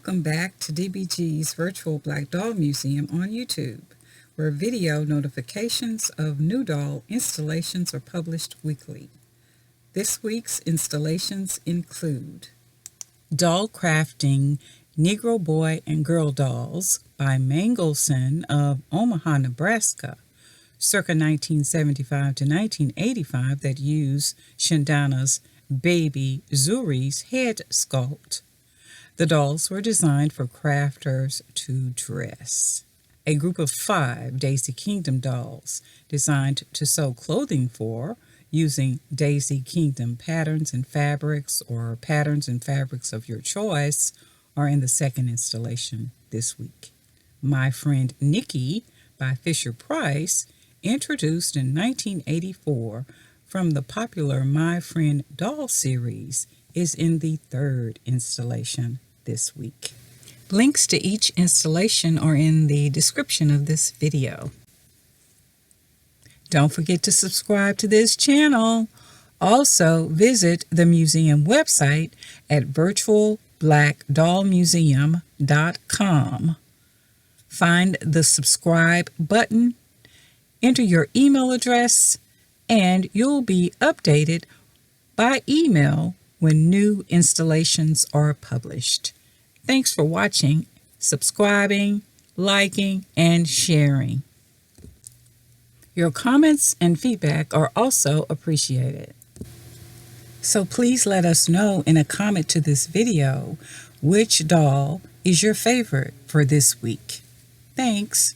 Welcome back to DeeBeeGee's Virtual Black Doll Museum on YouTube, where video notifications of new doll installations are published weekly. This week's installations include Doll Crafting Negro Boy and Girl Dolls by Mangelson of Omaha, Nebraska, circa 1975 to 1985, that use Shandana's baby Zuri's head sculpt. The dolls were designed for crafters to dress. A group of 5 Daisy Kingdom dolls designed to sew clothing for using Daisy Kingdom patterns and fabrics or patterns and fabrics of your choice are in the second installation this week. My Friend Nicky by Fisher-Price, introduced in 1984 from the popular My Friend Doll series, is in the third installation this week. Links to each installation are in the description of this video. Don't forget to subscribe to this channel. Also, visit the museum website at virtualblackdollmuseum.com. Find the subscribe button, enter your email address, and you'll be updated by email when new installations are published. Thanks for watching, subscribing, liking, and sharing. Your comments and feedback are also appreciated. So please let us know in a comment to this video which doll is your favorite for this week. Thanks.